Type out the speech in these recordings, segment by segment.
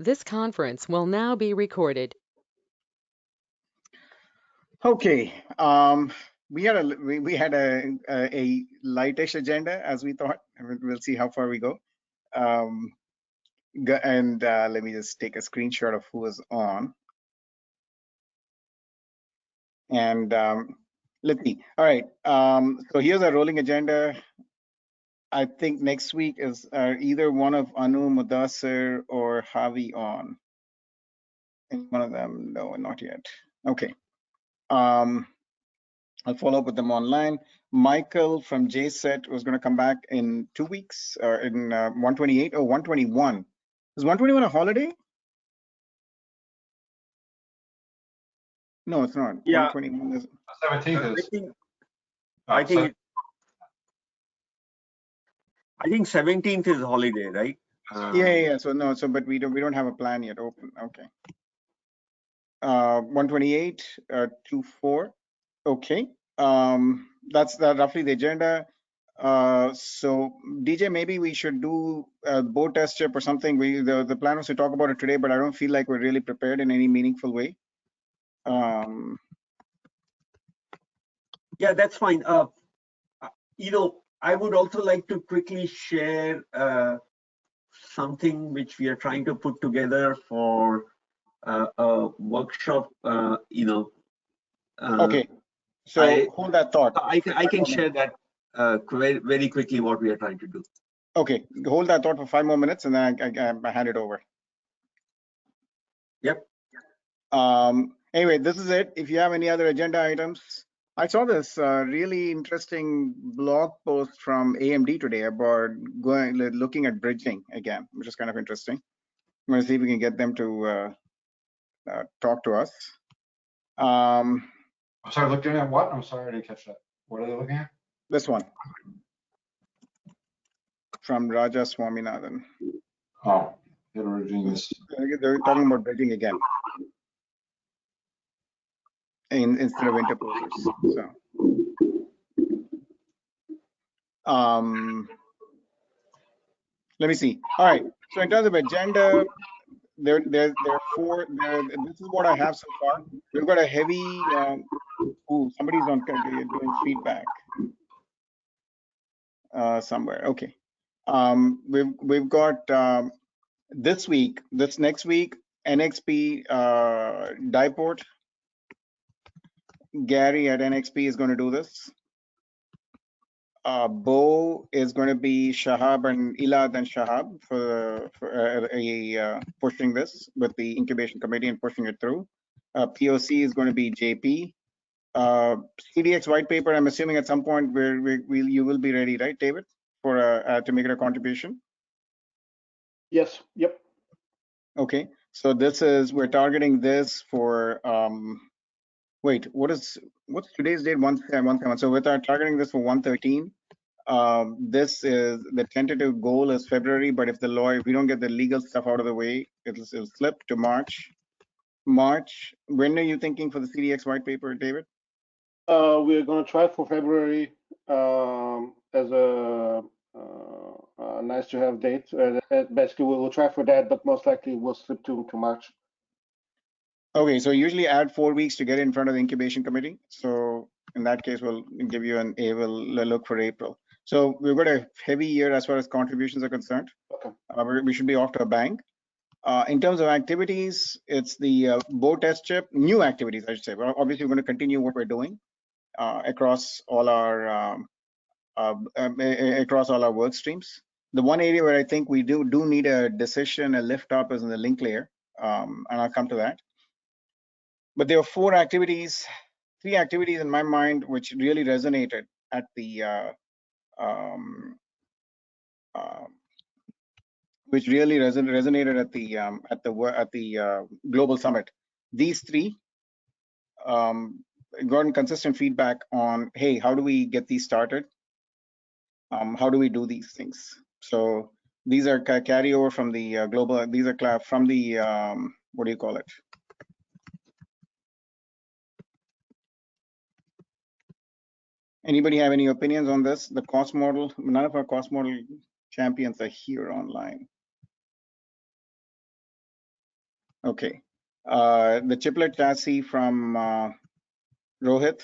This conference will now be recorded. Okay, we had a lightish agenda as we thought. We'll see how far we go. And let me just take a screenshot of who is on. And let's see. All right. So here's our rolling agenda. I think next week is either one of Anu, Mudassir, or Javi on. Any one of them? No, not yet. Okay. I'll follow up with them online. Michael from JSET was going to come back in 2 weeks, or in 128 or 121. Is 121 a holiday? No, it's not. Yeah. 121 is 17th is. I think 17th is holiday, right? yeah. So no, but we don't have a plan yet open. Okay. 128, 24. Okay. That's roughly the agenda. So DJ, maybe we should do a boat test chip or something. The plan was to talk about it today, but I don't feel like we're really prepared in any meaningful way. Yeah, that's fine. I would also like to quickly share something which we are trying to put together for a workshop. Okay. So hold that thought. I can share that very quickly what we are trying to do. Okay, hold that thought for 5 more minutes, and then I hand it over. Yep. Anyway, this is it. If you have any other agenda items, I saw this really interesting blog post from AMD today about looking at bridging again, which is kind of interesting. I'm going to see if we can get them to talk to us. I'm sorry, looking at what? I'm sorry, I didn't catch that. What are they looking at? This one from Raja Swaminathan. Oh, heterogeneous. They're talking about bridging again instead of interposers. So, let me see. All right. So in terms of agenda, there are 4. This is what I have so far. We've got a heavy. Somebody's doing feedback somewhere. Okay. We've got this next week, NXP Dieport. Gary at NXP is going to do this. Bo is going to be Shahab and Ilad and Shahab for pushing this with the incubation committee and pushing it through. POC is going to be JP. CDX white paper, I'm assuming at some point where you will be ready, right, David, for to make it a contribution? Yes. Yep. Okay. So we're targeting this for wait, what's today's date? 1/7. So we're targeting this for 1/13. This is the tentative goal is February, but if we don't get the legal stuff out of the way, it'll slip to March. When are you thinking for the CDX white paper, David? We're going to try for February as a nice to have date. Basically, we'll try for that, but most likely we'll slip to March. Okay, so usually add 4 weeks to get in front of the incubation committee. So in that case, we'll give you we'll look for April. So we've got a heavy year as far as contributions are concerned. Okay. We should be off to a bang. In terms of activities, it's the boat test chip, new activities, I should say. Well, obviously, we're going to continue what we're doing across all our work streams. The one area where I think we do need a decision, a lift up, is in the link layer, and I'll come to that. But there are 3 activities in my mind which really resonated at the global summit. These 3 gotten consistent feedback on, hey, how do we get these started? How do we do these things? So these are carryover from the global. These are from the what do you call it? Anybody have any opinions on this? The cost model. None of our cost model champions are here online. Okay. The chiplet chassis from Rohit.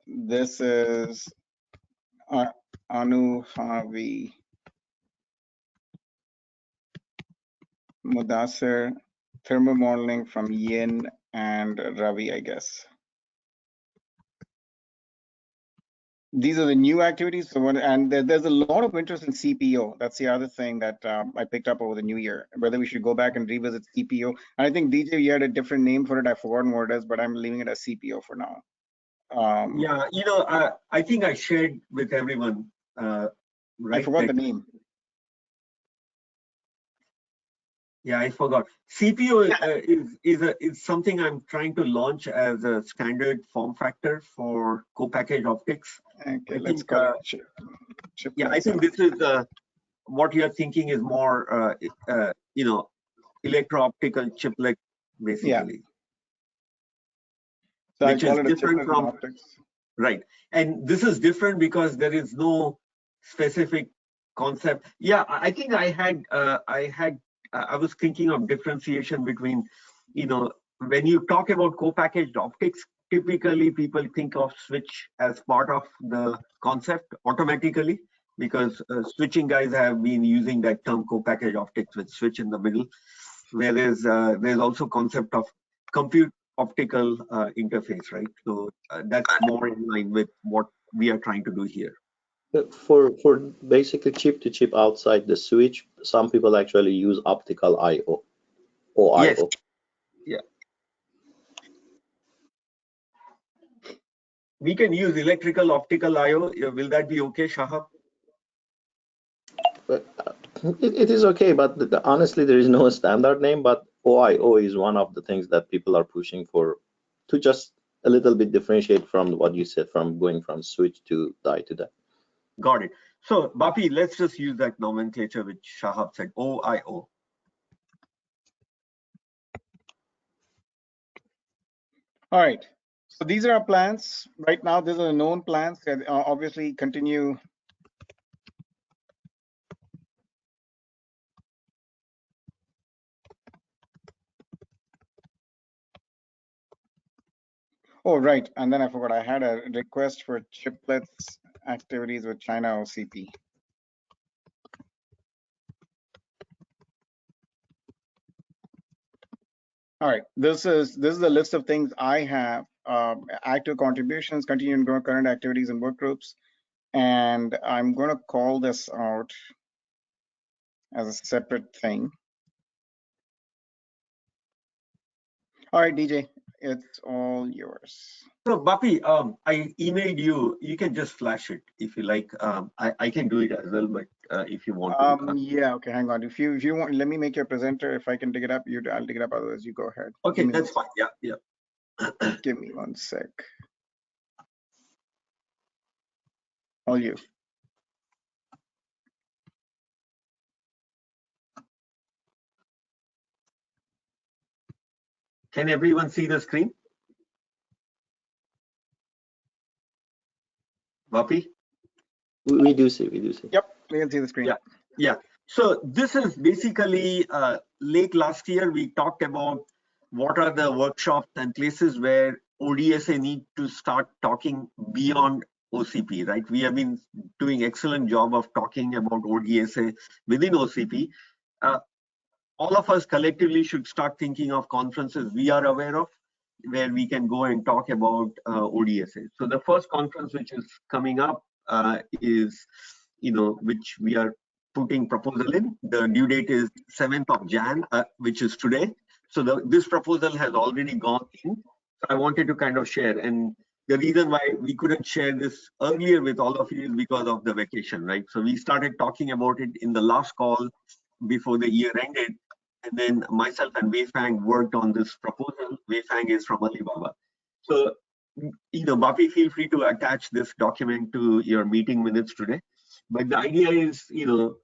This is Anu Havi Mudassir, thermal modeling from Yin and Ravi, I guess. These are the new activities. So there's a lot of interest in CPO. That's the other thing that I picked up over the new year, whether we should go back and revisit CPO. And I think DJ, you had a different name for it. I've forgotten what it is, but I'm leaving it as CPO for now. Yeah, you know, I think I shared with everyone, right? I forgot the name. Yeah, I forgot. CPO is something I'm trying to launch as a standard form factor for co-packaged optics. Okay, let's call it chip. Yeah, I think this is what you're thinking is more, you know, electro-optical chiplet, basically. So which I call is it a different chiplet from optics. Right, and this is different because there is no specific concept. Yeah, I think I was thinking of differentiation between, you know, when you talk about co-packaged optics, typically people think of switch as part of the concept automatically, because switching guys have been using that term co-packaged optics with switch in the middle, whereas there's also concept of compute optical interface, right? So that's more in line with what we are trying to do here. For basically chip to chip outside the switch, some people actually use optical I/O or Yes. I/O. Yeah. We can use electrical optical I/O. Will that be okay, Shahab? But it is okay, but honestly, there is no standard name. But OIO is one of the things that people are pushing for, to just a little bit differentiate from what you said, from going from switch to die to die. Got it. So, Bapi, let's just use that nomenclature which Shahab said, OIO. All right. So these are our plans. Right now, these are the known plans that obviously continue. Oh, right. And then I forgot, I had a request for chiplets activities with China OCP. All right, this is the list of things I have. Active contributions, continue and grow current activities and work groups. And I'm going to call this out as a separate thing. All right, DJ, it's all yours. So, Bapi, I emailed you. You can just flash it if you like. I can do it as well, but if you want to. Yeah, okay, hang on. If you want, let me make your presenter. If I can dig it up, I'll dig it up. Otherwise, you go ahead. Okay, that's fine. Yeah, yeah. Give me 1 sec. All you. Can everyone see the screen? Bapi? We do see. Yep, we can see the screen. Yeah, yeah. So this is basically late last year, we talked about what are the workshops and places where ODSA need to start talking beyond OCP, right? We have been doing excellent job of talking about ODSA within OCP. All of us collectively should start thinking of conferences we are aware of where we can go and talk about ODSA. So the first conference which is coming up is, you know, which we are putting proposal in. The due date is 7th of Jan, which is today. So this proposal has already gone in. So I wanted to kind of share. And the reason why we couldn't share this earlier with all of you is because of the vacation, right? So we started talking about it in the last call before the year ended. And then myself and Wei Fang worked on this proposal. Wei Fang is from Alibaba. So, you know, Bapi, feel free to attach this document to your meeting minutes today. But the idea is, you know,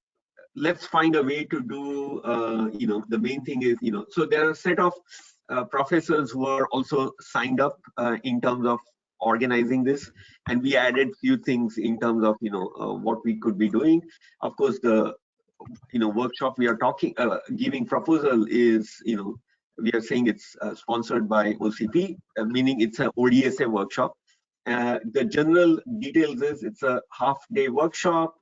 let's find a way to do, you know, the main thing is, you know, so there are a set of professors who are also signed up in terms of organizing this. And we added few things in terms of, you know, what we could be doing. Of course, the workshop we are giving proposal is, we are saying it's sponsored by OCP, meaning it's an ODSA workshop. The general details is it's a half-day workshop.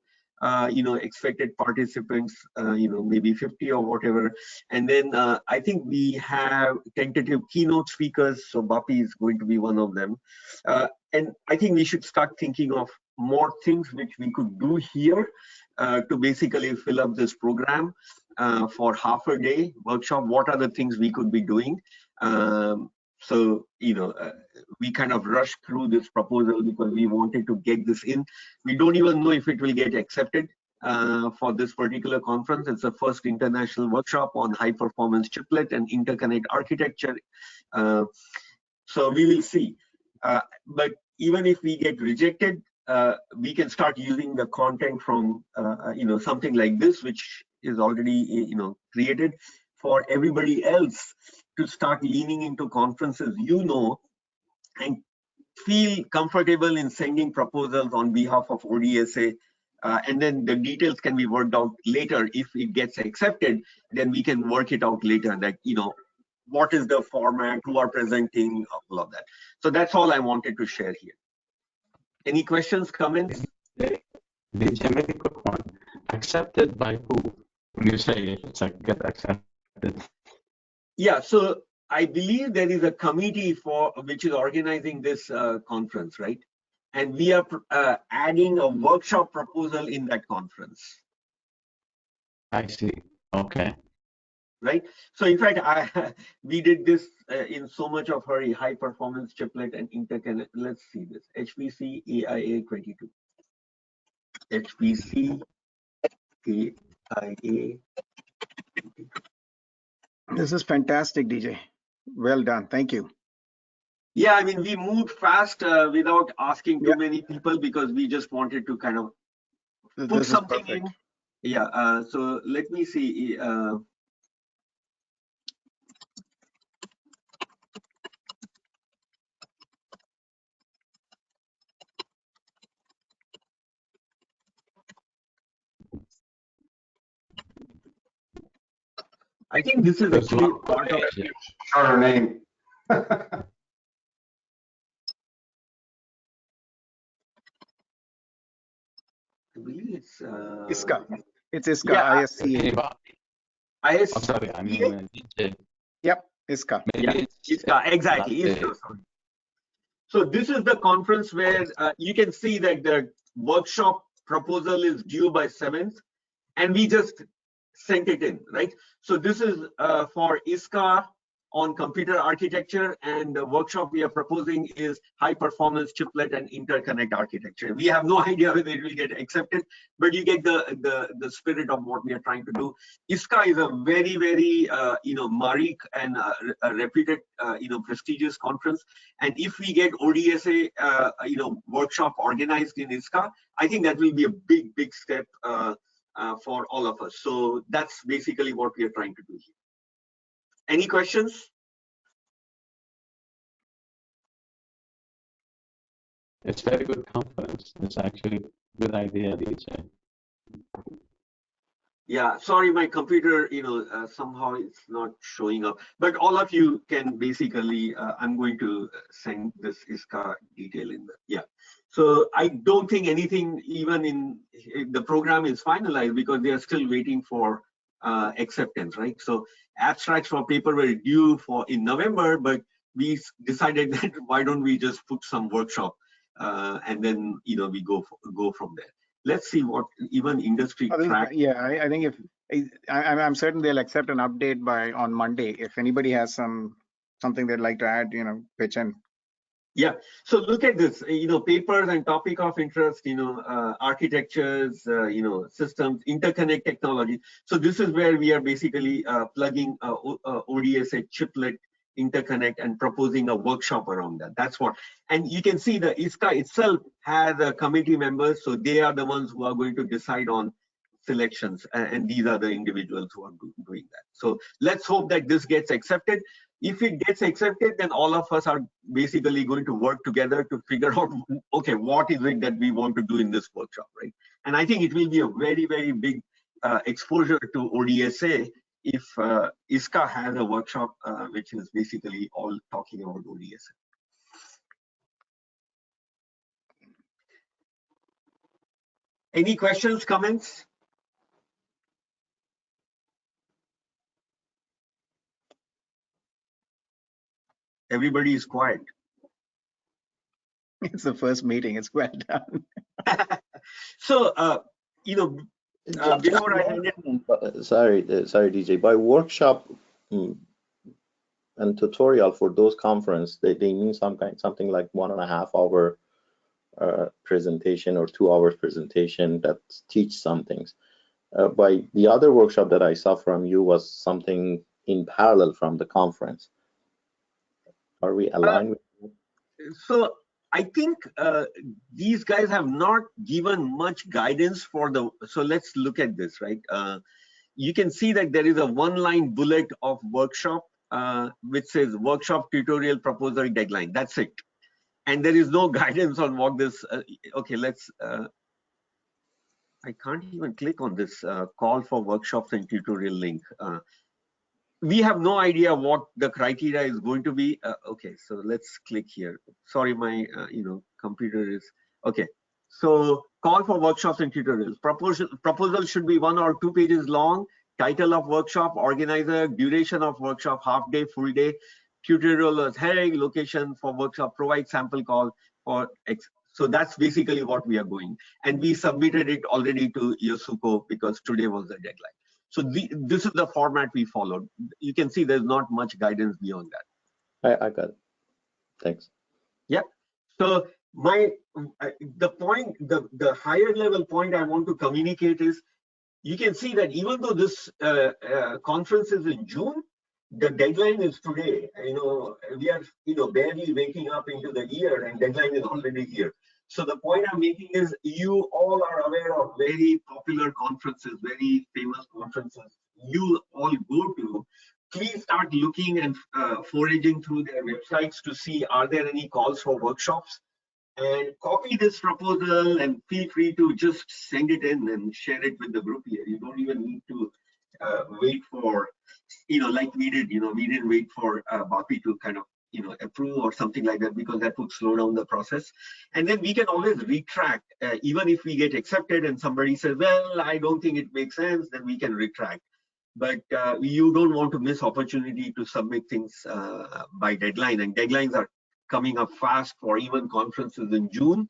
Expected participants, maybe 50 or whatever. And then I think we have tentative keynote speakers. So Bapi is going to be one of them. And I think we should start thinking of more things which we could do here to basically fill up this program for half a day workshop. What are the things we could be doing? We kind of rushed through this proposal because we wanted to get this in. We don't even know if it will get accepted for this particular conference. It's the first international workshop on high performance chiplet and interconnect architecture. So we will see. But even if we get rejected, we can start using the content from something like this, which is already created for everybody else to start leaning into conferences, and feel comfortable in sending proposals on behalf of ODSA. And then the details can be worked out later. If it gets accepted, then we can work it out later, that, what is the format, who are presenting, all of that. So that's all I wanted to share here. Any questions, comments? The very quick one. Accepted by who? When you say it's like get accepted. Yeah, so I believe there is a committee which is organizing this conference, right? And we are adding a workshop proposal in that conference. I see. Okay. Right. So in fact, we did this in so much of hurry. High performance chiplet and interconnect. Let's see this. HPC AIA 22. HPC AIA. This is fantastic, DJ. Well done. Thank you. Yeah, I mean, we moved fast without asking too many people, because we just wanted to kind of put something in. Yeah. So let me see. I think this is actually part of shorter name. I believe it's ISCA. It's ISCA. Yeah, ISCA. I'm sorry, I mean DJ. Yep, ISCA. Maybe ISCA, exactly. ISCA, sorry. So this is the conference where you can see that the workshop proposal is due by 7th, and we just sent it in, right? So this is for ISCA on computer architecture, and the workshop we are proposing is high performance chiplet and interconnect architecture. We have no idea whether it will get accepted, but you get the spirit of what we are trying to do. ISCA is a very, very Marik and a reputed prestigious conference, and if we get ODSA workshop organized in ISCA, I think that will be a big step for all of us. So that's basically what we are trying to do here. Any questions? it's very good conference. It's actually a good idea, DJ. Yeah, sorry, my computer, somehow it's not showing up. But all of you can basically, I'm going to send this ISCA detail in the, yeah. So I don't think anything even in the program is finalized, because they are still waiting for acceptance, right? So abstracts for paper were due in November, but we decided that why don't we just put some workshop and then we go from there. Let's see what even industry track. Yeah, I think I'm certain they'll accept an update on Monday. If anybody has something they'd like to add, pitch in. Yeah, so look at this, papers and topic of interest, architectures, systems, interconnect technology. So this is where we are basically plugging ODSA chiplet interconnect and proposing a workshop around that. That's what, and you can see the ISCA itself has a committee members, so they are the ones who are going to decide on selections, and these are the individuals who are doing that. So let's hope that this gets accepted. If it gets accepted, then all of us are basically going to work together to figure out, okay, what is it that we want to do in this workshop, right? And I think it will be a very, very big exposure to ODSA if ISCA has a workshop which is basically all talking about ODSA. Any questions, comments? Everybody is quiet. It's the first meeting. It's well done. So, before I hand it, sorry, DJ. By workshop and tutorial for those conference, they mean something like 1.5 hour presentation or 2 hours presentation that teach some things. By the other workshop that I saw from you was something in parallel from the conference. Are we aligned with that? So I think these guys have not given much guidance for the, so let's look at this, right? You can see that there is a one-line bullet of workshop, which says workshop tutorial proposal deadline. That's it. And there is no guidance on what this, okay, let's, I can't even click on this call for workshops and tutorial link. We have no idea what the criteria is going to be. Okay, so let's click here. Sorry, my computer is okay. So call for workshops and tutorials. Proposal should be 1 or 2 pages long. Title of workshop, organizer, duration of workshop, half day, full day. Tutorial heading, location for workshop, provide sample call for X. So that's basically what we are going. And we submitted it already to Yasuko because today was the deadline. So this is the format we followed. You can see there's not much guidance beyond that. I got it. Thanks. Yeah. So the higher level point I want to communicate is, you can see that even though this conference is in June, the deadline is today. We are barely waking up into the year and deadline is already here. So the point I'm making is, you all are aware of very popular conferences, very famous conferences you all go to. Please start looking and foraging through their websites to see, are there any calls for workshops? And copy this proposal and feel free to just send it in and share it with the group here. You don't even need to wait for, like we did, we didn't wait for Bapi to kind of, approve or something like that, because that would slow down the process. And then we can always retract, even if we get accepted and somebody says, well, I don't think it makes sense, then we can retract. But you don't want to miss opportunity to submit things by deadline, and deadlines are coming up fast for even conferences in June.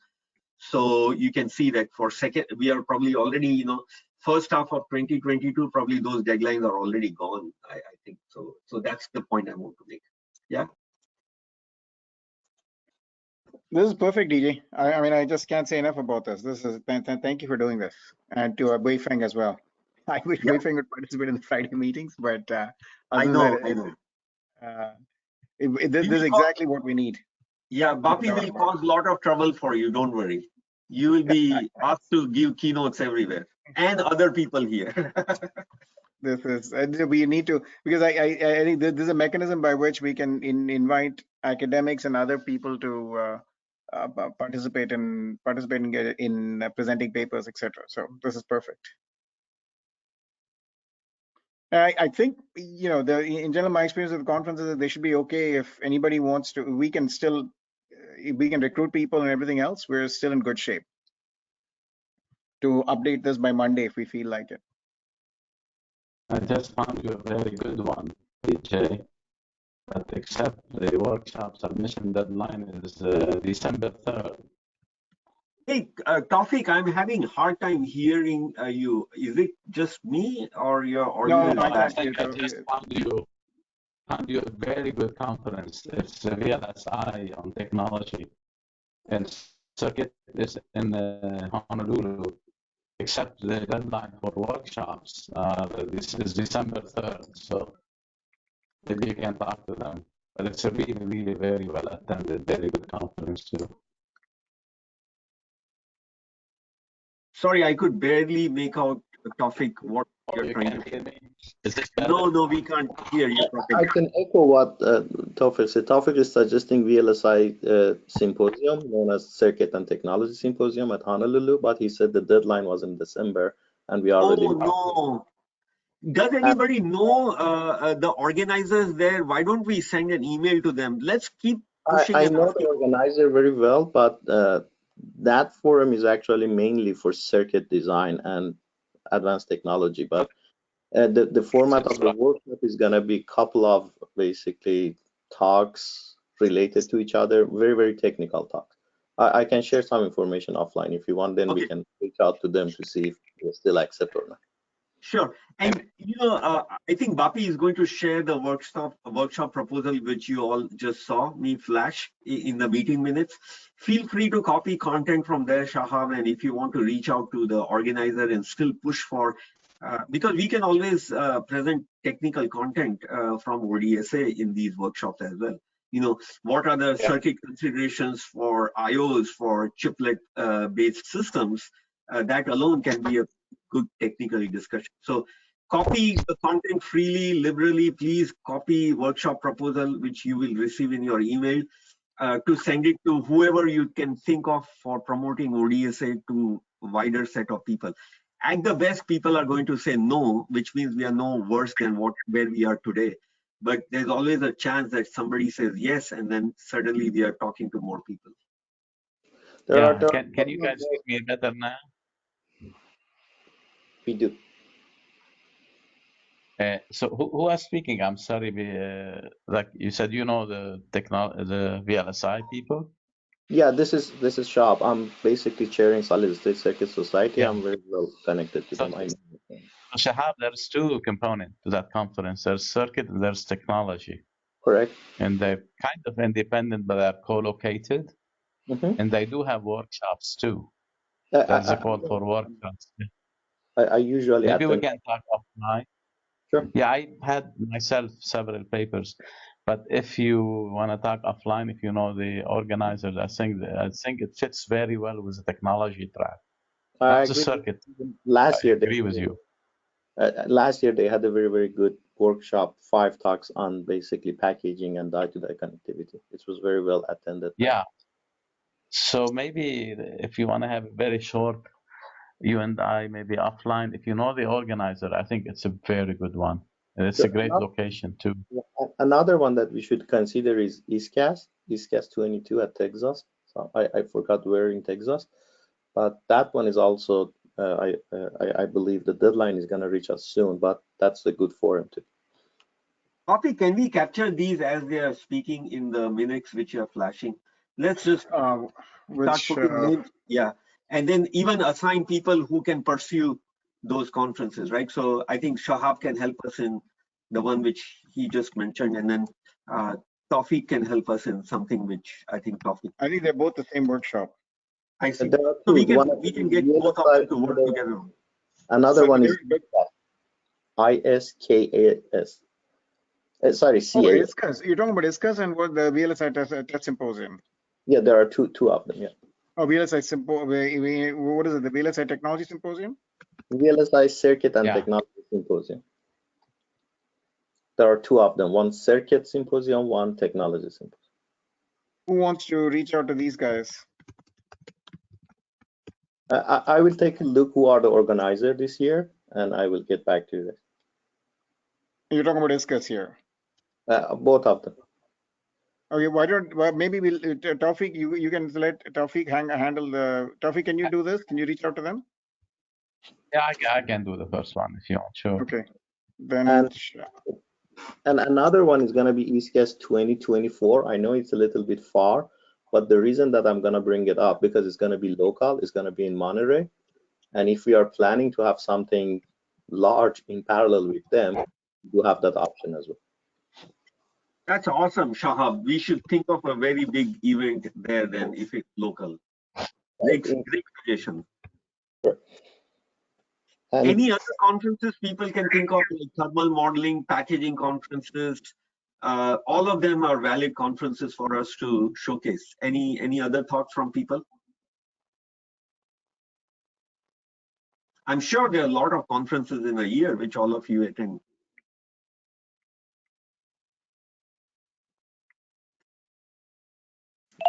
So you can see that for we are probably already, first half of 2022, probably those deadlines are already gone, I think. So that's the point I want to make. Yeah. This is perfect, DJ. I mean, I just can't say enough about this. This is thank you for doing this, and to Weifeng as well. I wish Weifeng would participate in the Friday meetings, but I know. This is exactly what we need. Yeah, Bapi will cause a lot of trouble for you. Don't worry. You will be asked to give keynotes everywhere, and other people here. This is we need to, because I think this is a mechanism by which we can invite academics and other people to participate in presenting papers, etc. So this is perfect. I think, in general, my experience with the conferences is they should be okay if anybody wants to. We can still, we can recruit people and everything else. We're still in good shape to update this by Monday if we feel like it. I just found you a very good one, DJ. But except the workshop submission deadline is December 3rd. Hey, Tawfiq, I'm having a hard time hearing you. Is it just me or your audio? No, I think I just found you a very good conference. It's VLSI on technology, and circuit is in Honolulu. Except the deadline for workshops, this is December 3rd, so maybe you can talk to them. But it's a really, really very well attended, very good conference too. Sorry, I could barely make out, Tawfiq, what you're trying to hear me? No, we can't hear you properly. I can echo what Tawfiq said. Tawfiq is suggesting VLSI symposium known as Circuit and Technology Symposium at Honolulu, but he said the deadline was in December and we already. Oh no! Does anybody know the organizers there? Why don't we send an email to them? Let's keep pushing. I and know the asking. organizer very well, but that forum is actually mainly for circuit design and advanced technology. But the format of the workshop is going to be a couple of basically talks related to each other, very, very technical talks. I can share some information offline if you want, then we can reach out to them to see if they still accept or not. Sure. And I think Bapi is going to share the workshop proposal which you all just saw me flash in the meeting minutes. Feel free to copy content from there, Shahab, and if you want to reach out to the organizer and still push for, because we can always present technical content from ODSA in these workshops as well. What are the circuit considerations for IOs for chiplet based systems? That alone can be a good technical discussion. So copy the content freely, liberally. Please copy workshop proposal, which you will receive in your email, to send it to whoever you can think of for promoting ODSA to a wider set of people. At the best, people are going to say no, which means we are no worse than where we are today. But there's always a chance that somebody says yes, and then suddenly we are talking to more people. Can you guys hear me better now? We do. So who was speaking? I'm sorry. Like you said, the VLSI people. Yeah, this is Shahab. I'm basically chairing Solid State Circuit Society. I'm very well connected to them. So Shahab, there's two components to that conference. There's circuit and there's technology. Correct. And they're kind of independent, but they're co-located. And they do have workshops too. There's a call for workshops. I usually maybe attend. We can talk offline. Sure. Yeah, I had myself several papers, but if you want to talk offline, if you know the organizers, I think it fits very well with the technology track. I agree. The circuit. Last year, I agree with you. Last year they had a very, very good workshop, 5 talks on basically packaging and die-to-die connectivity. It was very well attended. Yeah. So maybe if you want to have a very short, you and I maybe offline, if you know the organizer, I think it's a very good one. And it's a great location too. Another one that we should consider is EastCast 22 at Texas. So I forgot where in Texas, but that one is also, I believe the deadline is going to reach us soon, but that's a good forum too. Copy, can we capture these as they are speaking in the minutes which you are flashing? Let's just start putting names. Yeah. And then even assign people who can pursue those conferences, right? So I think Shahab can help us in the one which he just mentioned, and then Tawfiq can help us in something which I think Tawfiq. I think they're both the same workshop. I see. So we can get both of them to work together. Another one is ISKAS. Sorry, CAS. Oh, ISKAS. You're talking about ISKAS and what the VLSI test symposium. Yeah, there are two of them. Yeah. Oh, VLSI symposium. What is it? The VLSI Technology Symposium? VLSI Circuit and Technology Symposium. There are 2 of them. One Circuit Symposium, one Technology Symposium. Who wants to reach out to these guys? I will take a look who are the organizer this year, and I will get back to you. You're talking about ISKAS here. Both of them. Okay, maybe we'll Tawfiq, you can let Tawfiq handle the. Tawfiq, can you do this? Can you reach out to them? Yeah, I can do the first one if you want. Sure. Okay. Then. And another one is going to be EastCast 2024. I know it's a little bit far, but the reason that I'm going to bring it up because it's going to be local, it's going to be in Monterey, and if we are planning to have something large in parallel with them, you have that option as well. That's awesome, Shahab. We should think of a very big event there then if it's local. Great suggestion. Sure. Any other conferences people can think of, like thermal modeling, packaging conferences? All of them are valid conferences for us to showcase. Any other thoughts from people? I'm sure there are a lot of conferences in a year which all of you attend.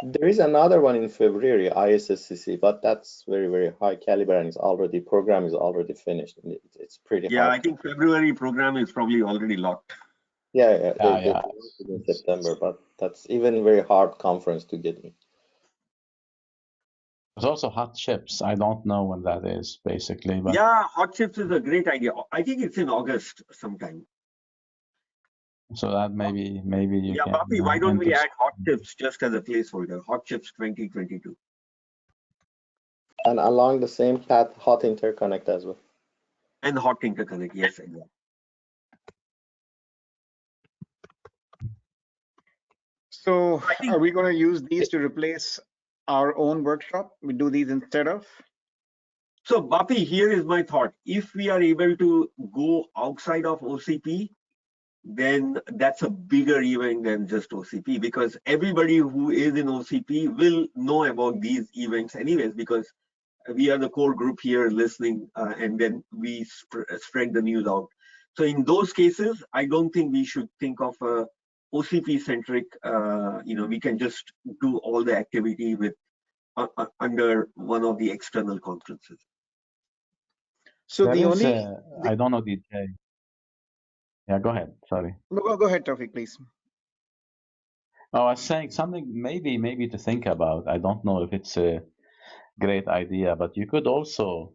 There is another one in February, ISSCC, but that's very, very high caliber and program is already finished. And it's pretty Yeah, hard. I think February program is probably already locked. Yeah, they Yeah. announced it in September, but that's even very hard conference to get in. There's also hot chips. I don't know when that is basically, but Yeah, hot chips is a great idea. I think it's in August sometime. so that maybe you Yeah, can Bapi, why don't we enter. add hot chips just as a placeholder? Hot chips 2022. And along the same path, hot interconnect as well. And hot interconnect, yes, exactly. So I think are we going to use these to replace our own workshop? We do these instead of? so. Bapi, here is my thought. If we are able to go outside of OCP, then that's a bigger event than just OCP, because everybody who is in OCP will know about these events anyways, because we are the core group here listening, and then we spread the news out. So in those cases, I don't think we should think of a OCP centric. We can just do all the activity with under one of the external conferences. So There the is only, I don't know DJ. Yeah, go ahead. Sorry. go ahead, Tawfiq, please. I was saying something maybe to think about. I don't know if it's a great idea, but you could also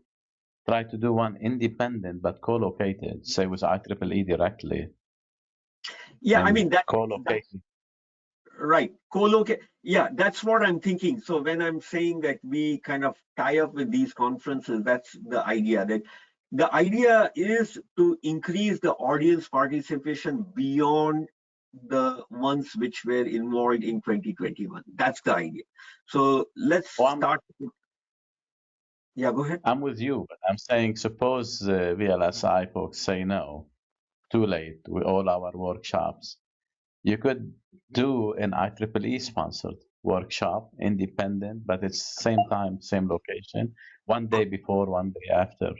try to do one independent but co-located, say with IEEE directly. Yeah, I and mean that's co-located. right. Co-locate. Yeah, that's what I'm thinking. So when I'm saying that we kind of tie up with these conferences, that's the idea. That the idea is to increase the audience participation beyond the ones which were involved in 2021. That's the idea. So let's start. Yeah, go ahead. I'm with you, but I'm saying suppose VLSI folks say no, too late with all our workshops. You could do an IEEE sponsored workshop, independent, but it's same time, same location, one day before, one day after.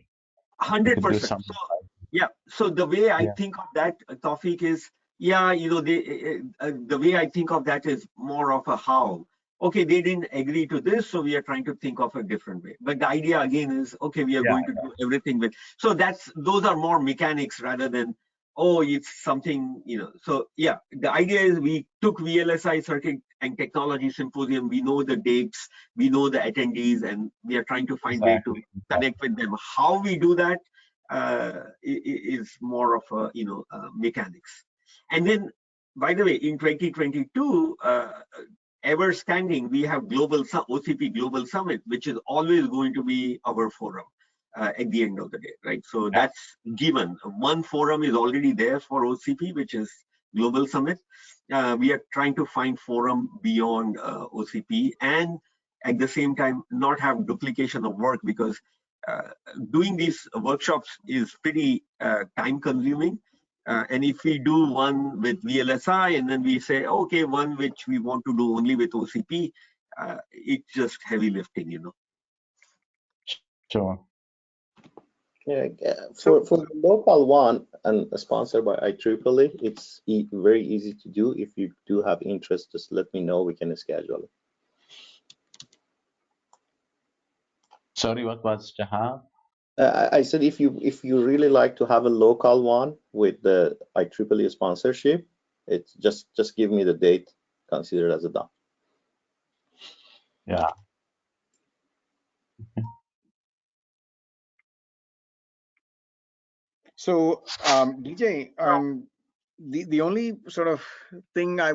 100%. So, yeah. So the way I think of that, Tawfiq, is the way I think of that is more of a how. Okay, they didn't agree to this, so we are trying to think of a different way. But the idea again is, okay, we are going to do everything with. So those are more mechanics rather than, oh, it's something, So yeah, the idea is we took VLSI Circuit and Technology Symposium. We know the dates, we know the attendees, and we are trying to find way to connect with them. How we do that is more of a mechanics. And then, by the way, in 2022, ever standing, we have OCP Global Summit, which is always going to be our forum at the end of the day, right? So that's given. One forum is already there for OCP, which is Global Summit. We are trying to find forum beyond OCP, and at the same time not have duplication of work, because doing these workshops is pretty time consuming. And if we do one with VLSI and then we say, okay, one which we want to do only with OCP, it's just heavy lifting, Sure. Yeah, for the local one and sponsored by IEEE, it's very easy to do. If you do have interest, just let me know. We can schedule it. Sorry, what was Jahab? I said if you really like to have a local one with the IEEE sponsorship, it's just give me the date, consider it as a done. Yeah. So DJ, the only sort of thing I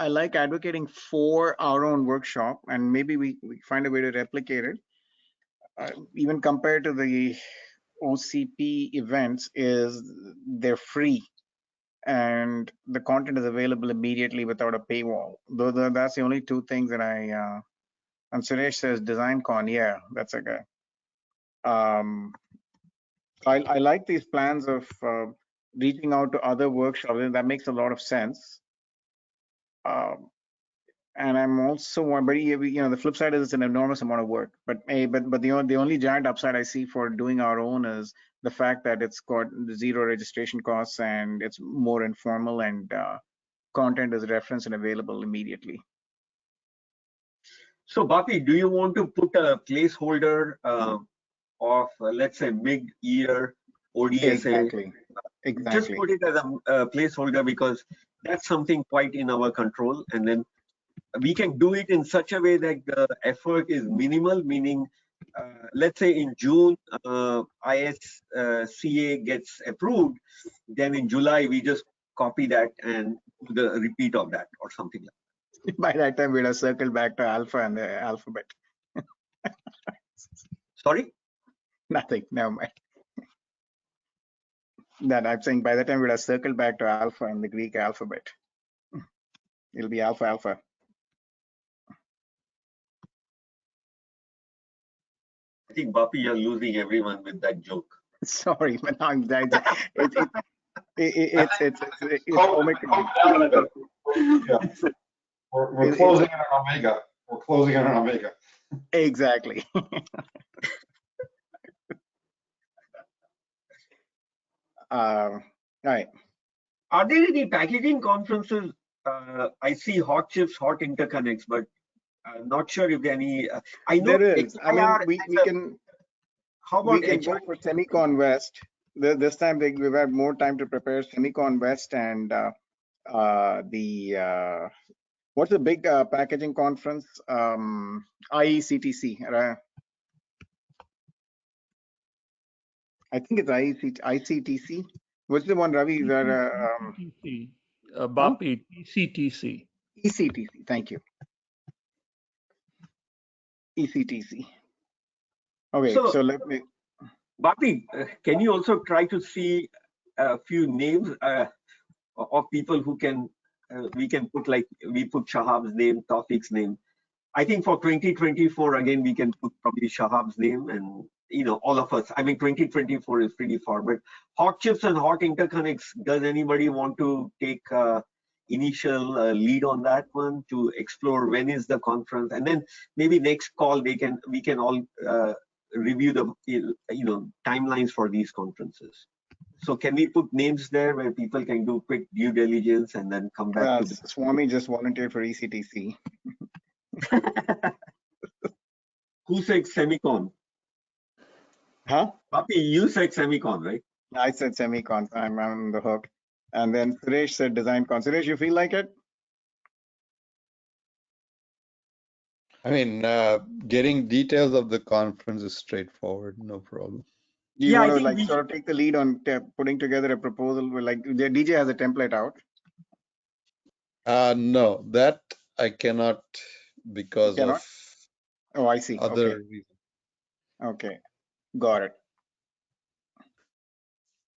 like advocating for our own workshop, and maybe we find a way to replicate it, even compared to the OCP events, is they're free and the content is available immediately without a paywall. That's the only two things that and Suresh says DesignCon. Yeah, that's a guy. I like these plans of reaching out to other workshops. That makes a lot of sense. And I'm also, but the flip side is it's an enormous amount of work. But the only giant upside I see for doing our own is the fact that it's got zero registration costs and it's more informal and content is referenced and available immediately. So Bapi, do you want to put a placeholder of let's say mid-year ODSA? Exactly. Just put it as a placeholder because that's something quite in our control, and then we can do it in such a way that the effort is minimal, meaning let's say in June ISCA gets approved, then in July we just copy that and do the repeat of that or something like that. By that time, we'd have circled back to alpha and the alphabet. Sorry? Nothing. Never mind. That I'm saying by that time, we'd have circled back to alpha and the Greek alphabet. It'll be alpha, alpha. I think Bapi, you're losing everyone with that joke. Sorry, but no, it's Omicron. Yeah. We're closing in on Omega. We're closing in on Omega. Exactly. All right. Are there any packaging conferences? I see hot chips, hot interconnects, but not sure if there are any. I know There is. I mean, we can. How about we can go for Semicon West. This time we've had more time to prepare Semicon West and what's the big packaging conference? IECTC. Right? I think it's ICTC. What's the one, Ravi? ECTC. Bapi, ECTC. ECTC. Thank you. ECTC. Okay, so let me. Bapi, can you also try to see a few names of people who can we can put, like we put Shahab's name, Tawfiq's name. I think for 2024 again we can put probably Shahab's name and all of us. I mean 2024 is pretty far, but hot chips and hot interconnects. Does anybody want to take initial lead on that one to explore when is the conference, and then maybe next call we can all review the timelines for these conferences. So can we put names there where people can do quick due diligence and then come back to the... Swami just volunteered for ECTC. Who said Semicon? Huh? Papi, you said Semicon, right? I said Semicon. I'm on the hook. And then Suresh said DesignCon. Suresh, you feel like it? I mean, getting details of the conference is straightforward, no problem. Do you want to like sort of take the lead on putting together a proposal where like the DJ has a template out? No, that I cannot because of Oh, I see. Other reasons. Okay, got it.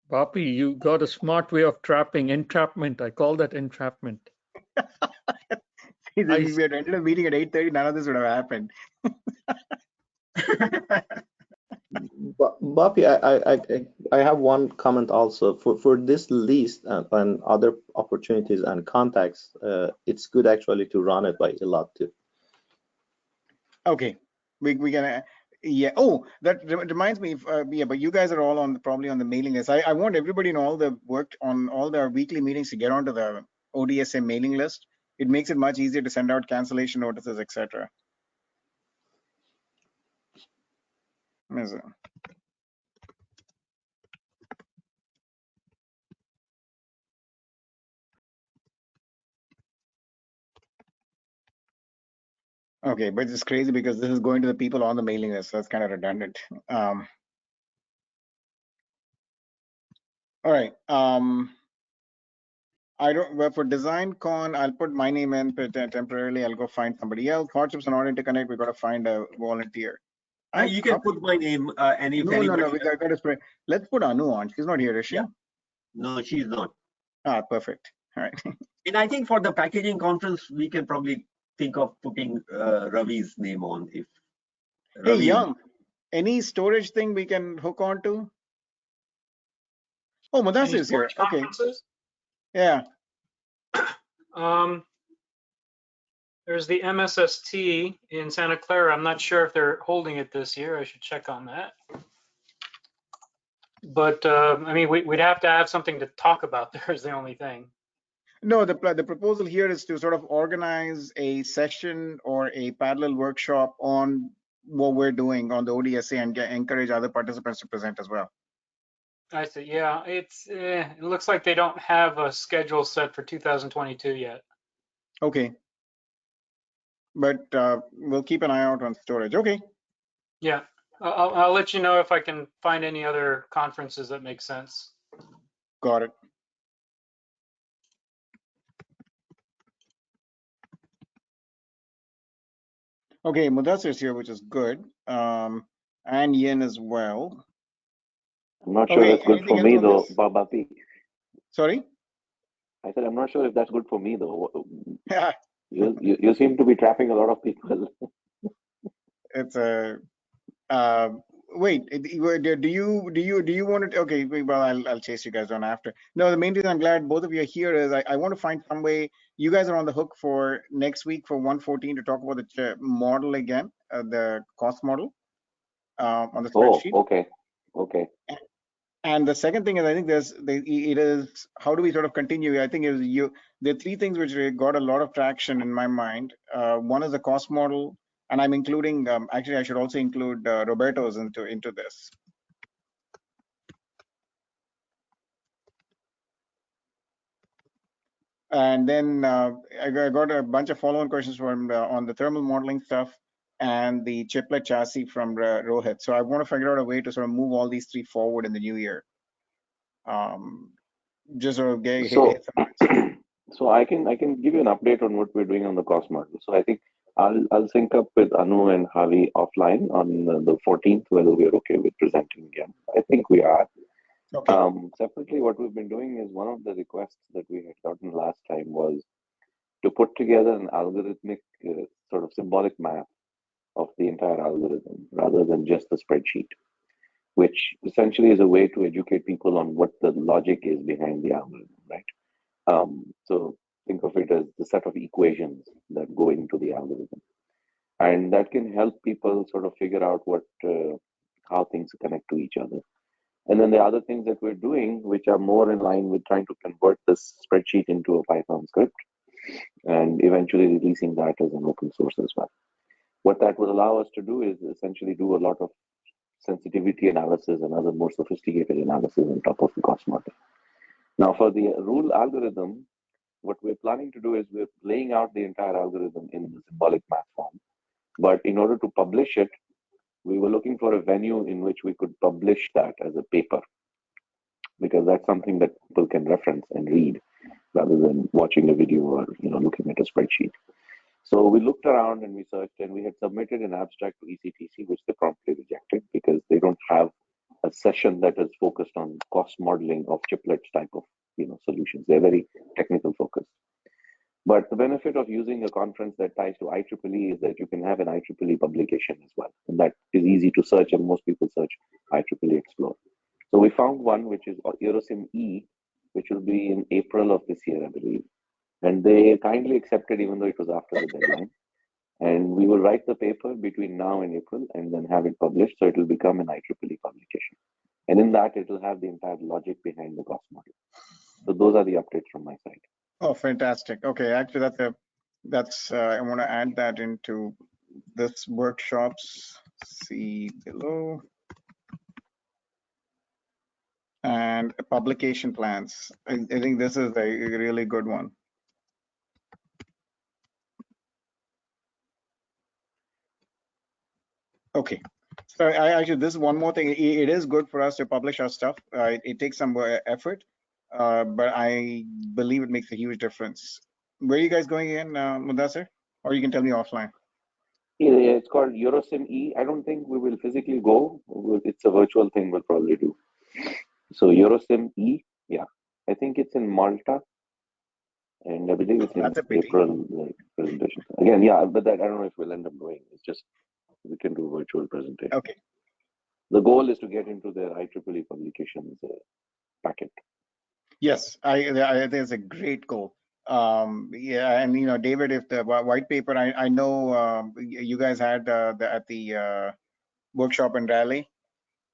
Bapi, you got a smart way of trapping entrapment. I call that entrapment. See, if we had ended a meeting at 8:30, none of this would have happened. Bapi, I have one comment also for this list and other opportunities and contacts. It's good actually to run it by Elad too. Okay, we can. Yeah. Oh, that reminds me. Yeah, but you guys are all probably on the mailing list. I want everybody in all the work on all their weekly meetings to get onto the ODSA mailing list. It makes it much easier to send out cancellation notices, etc. Okay, but it's crazy because this is going to the people on the mailing list, so that's kind of redundant. All right. I don't. Well, for DesignCon, I'll put my name in, but temporarily I'll go find somebody else. Hot chips are not interconnect. We got to find a volunteer. You can put my name, and if no, we got to spray. Let's put Anu on. She's not here, is she? Yeah. No, she's not. Ah, perfect. All right. And I think for the packaging conference, we can probably think of putting Ravi's name on. If Hey, Young, any storage thing we can hook on to? Oh, Mudassir is here. Okay. Yeah. There's the MSST in Santa Clara. I'm not sure if they're holding it this year. I should check on that. But I mean, we'd have to have something to talk about. There's the only thing. No, the proposal here is to sort of organize a session or a parallel workshop on what we're doing on the ODSA and encourage other participants to present as well. I see. Yeah, it looks like they don't have a schedule set for 2022 yet. Okay. But we'll keep an eye out on storage. Okay. Yeah, I'll let you know if I can find any other conferences that make sense. Got it. Okay, Mudassir is here, which is good. And Yin as well. I'm not sure Okay, that's good anything for else me on though, this? Babati. Sorry? I said I'm not sure if that's good for me though. Yeah, You seem to be trapping a lot of people. it's a wait. Do you want to? Okay, well, I'll chase you guys down after. No, the main reason I'm glad both of you are here is I want to find some way. You guys are on the hook for next week for 114 to talk about the model again, the cost model on the Oh, spreadsheet. okay. And the second thing is, I think it is how do we sort of continue? I think it is there are three things which got a lot of traction in my mind. One is the cost model, and I'm including actually I should also include Roberto's into this. And then I got a bunch of follow-on questions from on the thermal modeling stuff and the chiplet chassis from Rohit. So I want to figure out a way to sort of move all these three forward in the new year. Just sort of get So, hit some so I can give you an update on what we're doing on the cost model. So I think I'll sync up with Anu and Javi offline on the 14th, whether we're okay with presenting again. I think we are. Okay. Separately, what we've been doing is one of the requests that we had gotten last time was to put together an algorithmic sort of symbolic map of the entire algorithm rather than just the spreadsheet, which essentially is a way to educate people on what the logic is behind the algorithm, right? So think of it as the set of equations that go into the algorithm, and that can help people sort of figure out how things connect to each other. And then the other things that we're doing, which are more in line with trying to convert this spreadsheet into a Python script and eventually releasing that as an open source as well. What that will allow us to do is essentially do a lot of sensitivity analysis and other more sophisticated analysis on top of the cost model. Now, for the rule algorithm, what we're planning to do is we're laying out the entire algorithm in the symbolic math form. But in order to publish it, we were looking for a venue in which we could publish that as a paper, because that's something that people can reference and read rather than watching a video or looking at a spreadsheet. So we looked around and we searched, and we had submitted an abstract to ECTC, which they promptly rejected because they don't have a session that is focused on cost modeling of chiplets type of solutions. They're very technical focused. But the benefit of using a conference that ties to IEEE is that you can have an IEEE publication as well, and that is easy to search, and most people search IEEE Explore. So we found one which is Eurosim E, which will be in April of this year, I believe. And they kindly accepted, even though it was after the deadline. And we will write the paper between now and April and then have it published. So it will become an IEEE publication. And in that, it will have the entire logic behind the cost model. So those are the updates from my side. Oh, fantastic. Okay, actually, that's I want to add that into this workshops. See below. And publication plans. I think this is a really good one. Okay. So this is one more thing. It is good for us to publish our stuff. It takes some effort, but I believe it makes a huge difference. Where are you guys going again, Mudassir? Or you can tell me offline. Yeah, it's called Eurosim E. I don't think we will physically go. It's a virtual thing we'll probably do. So Eurosim E, yeah. I think it's in Malta. And I believe it's in April presentation. Again, yeah, but that I don't know if we'll end up going. It's just we can do a virtual presentation. Okay. The goal is to get into their IEEE publications packet. Yes, I think it's a great goal. Yeah, and David, if the white paper, I know you guys had at the workshop in Raleigh.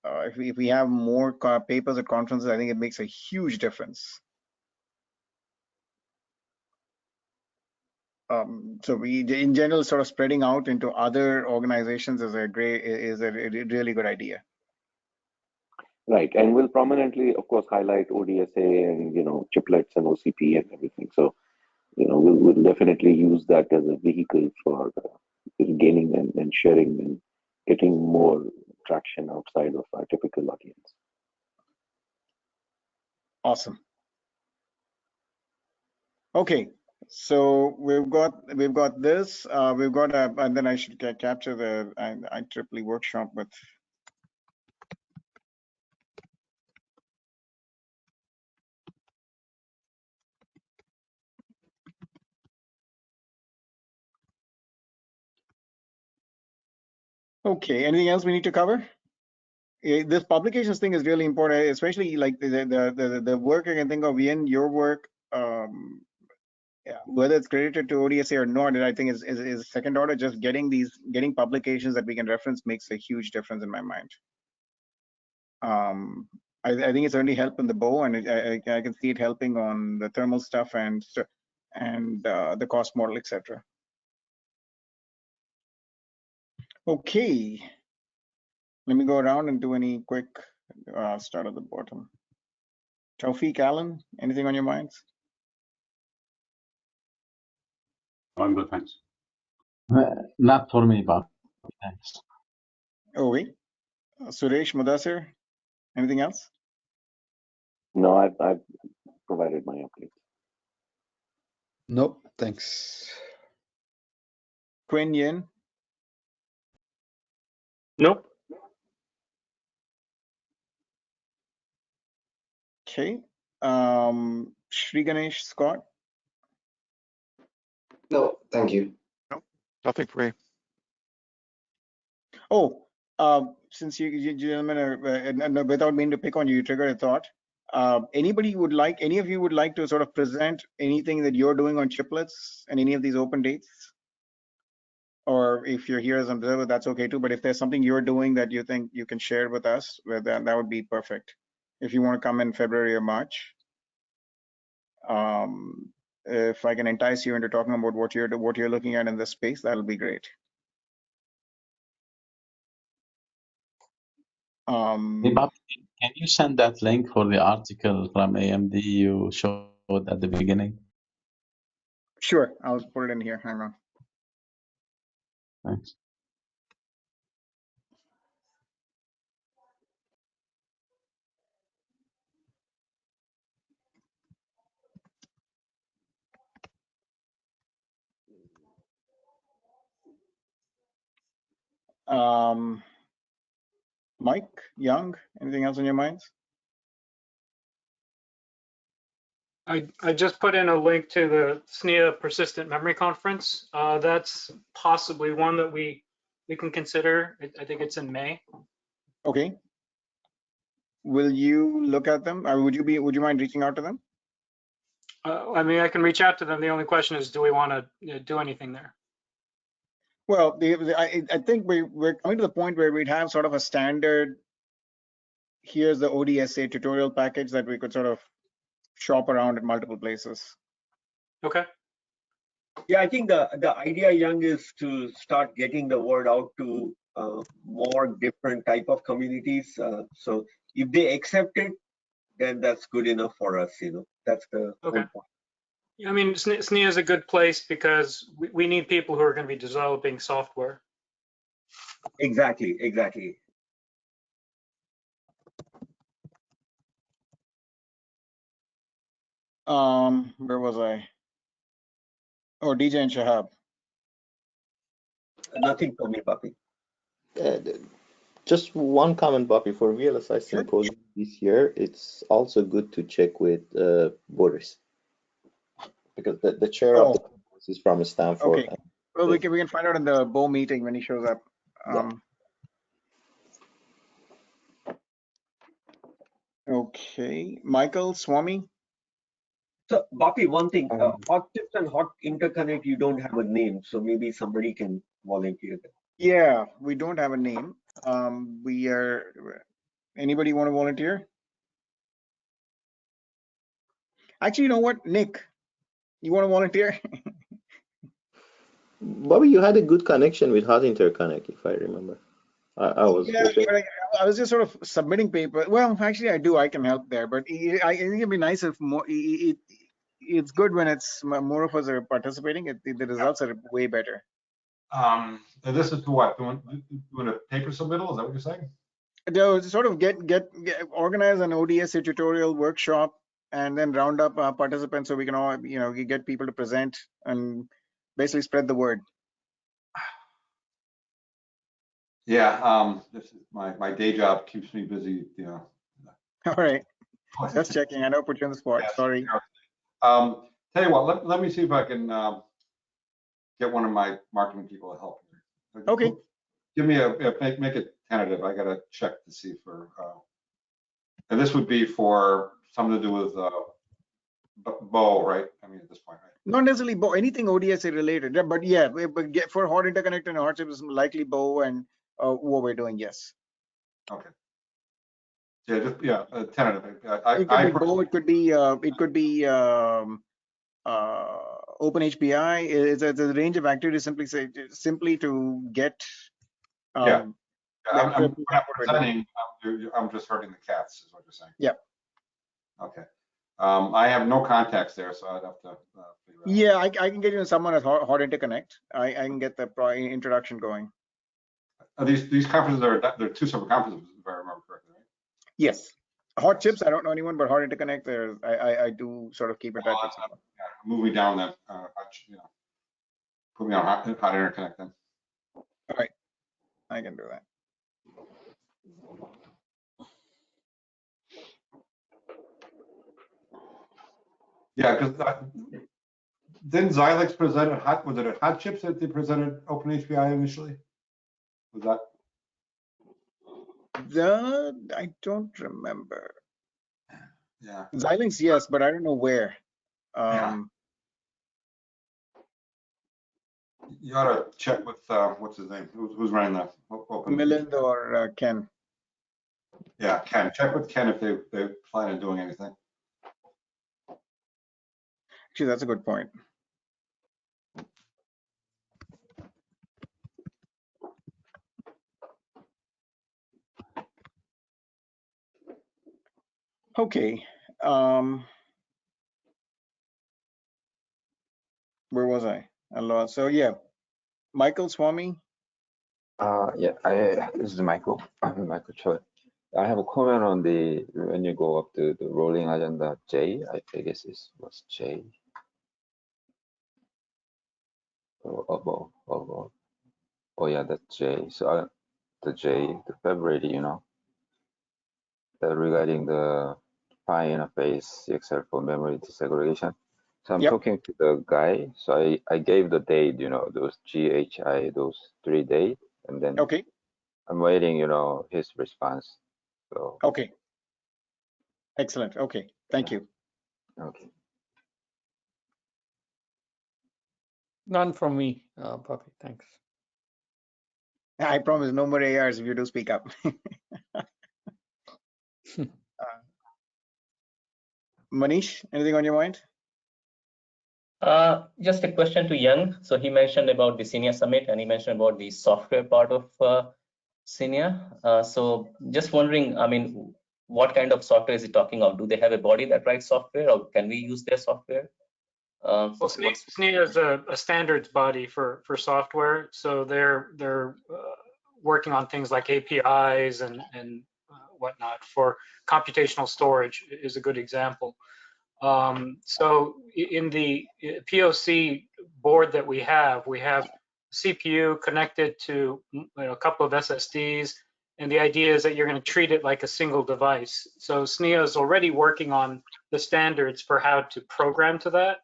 If we have more papers at conferences, I think it makes a huge difference. So we, in general, sort of spreading out into other organizations is a really good idea. Right, and we'll prominently, of course, highlight ODSA and chiplets and OCP and everything. So we'll definitely use that as a vehicle for gaining and sharing and getting more traction outside of our typical audience. Awesome. Okay, so we've got this. We've got and then I should capture the IEEE workshop with. Okay, anything else we need to cover? This publications thing is really important, especially like the work I can think of in your work, whether it's credited to ODSA or not, I think is second order. Just getting publications that we can reference makes a huge difference in my mind. I think it's only helped in the bow, and I can see it helping on the thermal stuff and the cost model, etc. Okay, let me go around and do any quick start at the bottom. Tawfiq, Alan, anything on your minds? I'm good, thanks. Not for me, but thanks. Oh, wait. Suresh, Mudassir, anything else? No, I've provided my updates. Nope, thanks. Quinn Yin, Nope. okay. Shri Ganesh, Scott? No, thank you. No, nothing for me. Oh, since you gentlemen are, and without meaning to pick on you, you triggered a thought. Any of you would like to sort of present anything that you're doing on chiplets and any of these open dates? Or if you're here as an observer, that's okay too. But if there's something you're doing that you think you can share with us, that would be perfect. If you want to come in February or March, if I can entice you into talking about what you're looking at in this space, that'll be great. Hey, Bob, can you send that link for the article from AMD you showed at the beginning? Sure, I'll put it in here. Hang on. Thanks. Mike, Young, anything else on your minds? I just put in a link to the SNIA Persistent Memory Conference. That's possibly one that we can consider. I think it's in May. Okay. Will you look at them? Or would you mind reaching out to them? I mean, I can reach out to them. The only question is, do we want to do anything there? Well, I think we're coming to the point where we'd have sort of a standard, here's the ODSA tutorial package that we could sort of shop around at multiple places. Okay. Yeah, I think the idea, Young, is to start getting the word out to more different type of communities. So if they accept it, then that's good enough for us. That's the whole point. I mean, SNIA is a good place because we need people who are going to be developing software. Exactly. Where was I? Oh, DJ and Shahab. Nothing for me, Papi. Just one comment, Bobby, for VLSI Symposium this year, it's also good to check with Boris, because the chair of the conference is from Stanford. Okay. Well, we can find out in the Bo meeting when he shows up. Okay, Michael, Swami. So, Bobby, one thing, hot tips and hot interconnect, you don't have a name, so maybe somebody can volunteer that. Yeah, we don't have a name. Anybody want to volunteer? Actually, you know what, Nick, you want to volunteer? Bobby, you had a good connection with Hot Interconnect, if I remember. I was Yeah, hoping. but I was just sort of submitting paper. Well, actually, I can help there, but I think it'd be nice if more. It's good when it's more of us are participating. The results are way better. And this is to what? Doing a paper submittal? Is that what you're saying? They'll sort of get organize an ODSA tutorial workshop and then round up participants so we can all get people to present and basically spread the word. Yeah. This is my day job keeps me busy. All right, just checking. I know I put you on the spot. Yes. Sorry. Tell you what. Let me see if I can get one of my marketing people to help me. Okay. Give me make it tentative. I gotta check to see for. And this would be for something to do with Bo, right? I mean, at this point, right? Not necessarily Bo, anything ODSA related, but yeah, for hot interconnect and hot chips, likely Bo and what we're doing. Yes. Okay. Yeah, just tentative. It could be Bo. It could be Open HBI. It's a range of activities. Simply to get. I'm not presenting. I'm just hurting the cats, is what you're saying. Yeah. Okay. I have no contacts there, so I'd have to figure out. Yeah, I can get you someone at Hot Interconnect. I can get the introduction going. These conferences they're two separate conferences, if I remember correctly, right? Yes. Hot chips, I don't know anyone, but Hot Interconnect, I do sort of keep in touch with someone. Move me down then. Put me on Hot Interconnect then. All right, I can do that. Yeah, because didn't Xilinx present was it at Hot Chips that they presented OpenHBI initially? Was that? I don't remember. Yeah. Xilinx, yes, but I don't know where. You ought to check with what's his name? Who's running the Open? Milind or Ken. Yeah, Ken. Check with Ken if they plan on doing anything. Actually, that's a good point. Okay. Where was I? I lost. So yeah, Michael Swami. Yeah, this is Michael. I'm Michael Choi. I have a comment on when you go up to the rolling agenda J. I guess it was J. Above. Oh yeah, that's J. So the J, the February, regarding the PI interface CXL for memory desegregation. So I'm talking to the guy. So I gave the date, those GHI, those 3 days, and then I'm waiting, his response. So okay. Excellent. Okay. Thank you. Okay. None from me, Bobby. Thanks. I promise no more ARs if you do speak up. Manish, anything on your mind? Just a question to Young. So he mentioned about the Senior Summit and he mentioned about the software part of Senior. So just wondering, I mean, what kind of software is he talking about? Do they have a body that writes software or can we use their software? Well, SNIA is a standards body for software. So they're working on things like APIs and whatnot for computational storage is a good example. So in the POC board that we have CPU connected to a couple of SSDs, and the idea is that you're going to treat it like a single device. So SNIA is already working on the standards for how to program to that.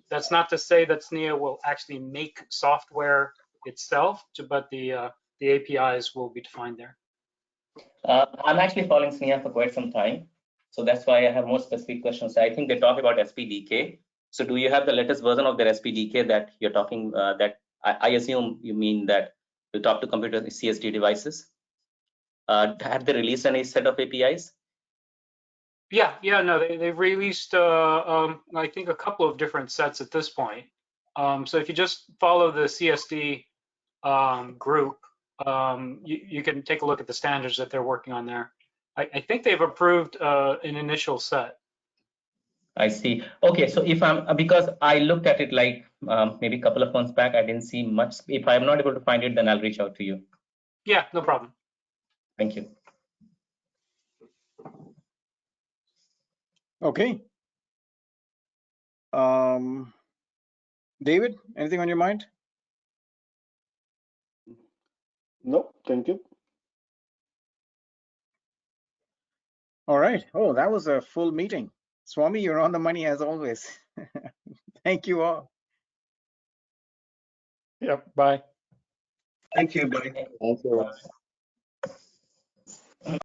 That's not to say that SNIA will actually make software itself, but the APIs will be defined there. I'm actually following SNIA for quite some time. So that's why I have more specific questions. I think they talk about SPDK. So do you have the latest version of their SPDK that you're talking that I assume you mean that to talk to computer CSD devices? Have they released any set of APIs? Yeah, no, they've released I think a couple of different sets at this point. So if you just follow the CSD group, you can take a look at the standards that they're working on there. I think they've approved an initial set. I see. Okay, so if I'm, because I looked at it like maybe a couple of months back, I didn't see much. If I'm not able to find it, then I'll reach out to you. Yeah, no problem. Thank you. Okay. David, anything on your mind? No, thank you. All right. Oh, that was a full meeting. Swami, you're on the money as always. Thank you all. Yep, bye. Thank you. Bye. Thank you.